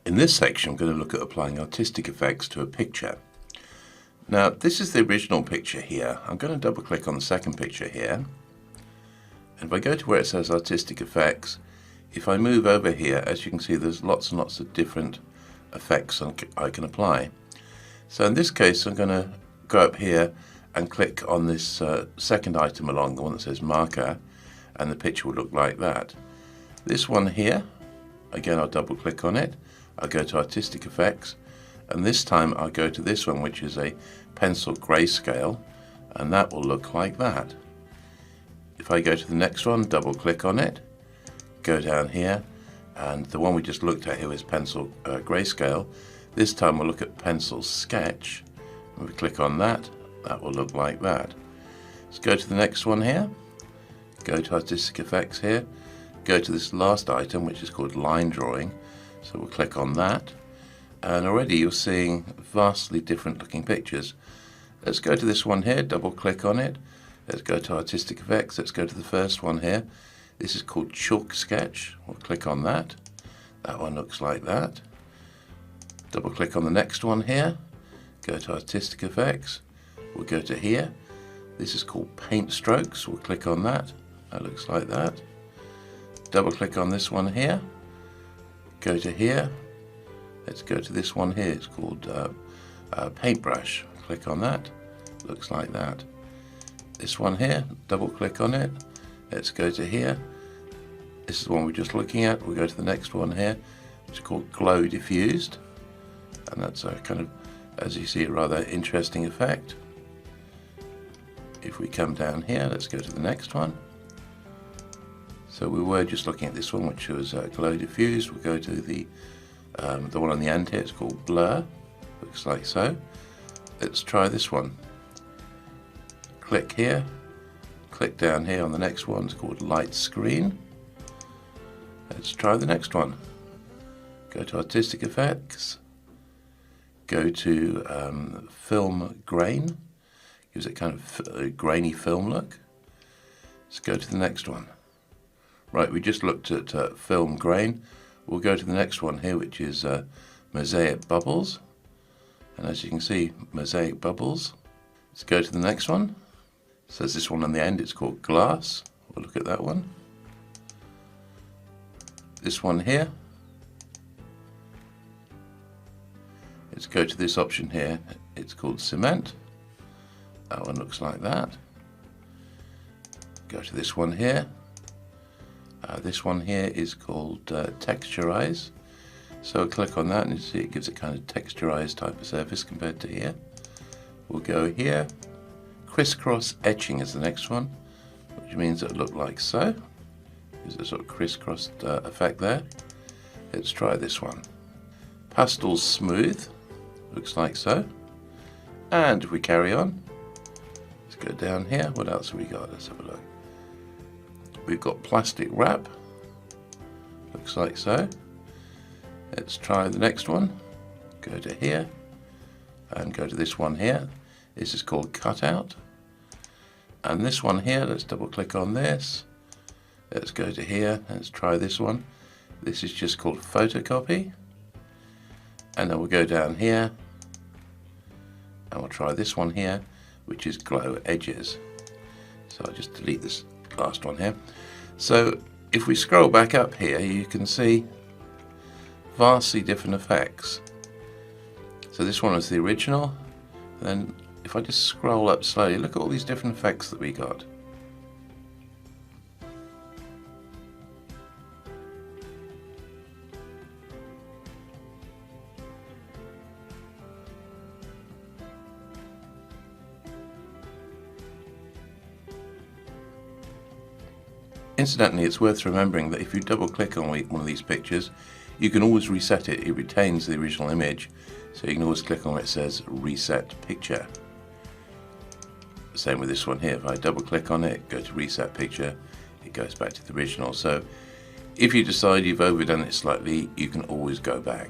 In this section, I'm going to look at applying artistic effects to a picture. Now, this is the original picture here. I'm going to double click on the second picture here. And if I go to where it says artistic effects, if I move over here, as you can see, there's lots and lots of different effects I can apply. So in this case, I'm going to go up here and click on this second item along, the one that says marker, and the picture will look like that. This one here, again, I'll double click on it. I'll go to artistic effects, and this time I'll go to this one, which is a pencil grayscale, and that will look like that. If I go to the next one, double click on it, go down here, and the one we just looked at here is pencil grayscale. This time we'll look at pencil sketch, and we click on that, that will look like that. Let's go to the next one here, go to artistic effects here, go to this last item which is called line drawing, so we'll click on that, and already you're seeing vastly different looking pictures. Let's go to this one here, double click on it, let's go to artistic effects, let's go to the first one here. This is called chalk sketch, we'll click on that, that one looks like that. Double click on the next one here, go to artistic effects, we'll go to here, this is called paint strokes, we'll click on that, that looks like that. Double click on this one here, go to here, let's go to this one here, it's called paintbrush, click on that, looks like that. This one here, double click on it, let's go to here, this is the one we're just looking at, we'll go to the next one here, which is called glow diffused, and that's a kind of, as you see, a rather interesting effect. If we come down here, let's go to the next one. So we were just looking at this one, which was glow diffused. We'll go to the one on the end here, it's called blur, looks like so. Let's try this one. Click here, click down here on the next one, it's called light screen. Let's try the next one. Go to artistic effects, go to film grain, gives it kind of a grainy film look. Let's go to the next one. Right, we just looked at film grain. We'll go to the next one here, which is Mosaic Bubbles. And as you can see, Mosaic Bubbles. Let's go to the next one. So there's this one on the end, it's called glass. We'll look at that one. This one here. Let's go to this option here, it's called cement. That one looks like that. Go to this one here. This one here is called texturize. So I'll click on that and you see it gives a kind of texturized type of surface compared to here. We'll go here. Crisscross etching is the next one, which means it'll look like so. There's a sort of crisscross effect there. Let's try this one. Pastel smooth, looks like so. And if we carry on, let's go down here. What else have we got? Let's have a look. We've got plastic wrap, looks like so. Let's try the next one. Go to here and go to this one here. This is called cutout. And this one here, let's double click on this. Let's go to here, let's try this one. This is just called photocopy. And then we'll go down here and we'll try this one here, which is glow edges. So I'll just delete this last one here. So if we scroll back up here, you can see vastly different effects. So this one is the original. Then if I just scroll up slowly, look at all these different effects that we got. Incidentally, it's worth remembering that if you double click on one of these pictures, you can always reset it. It retains the original image, so you can always click on where it says reset picture. Same with this one here. If I double click on it, go to reset picture, it goes back to the original. So if you decide you've overdone it slightly, you can always go back.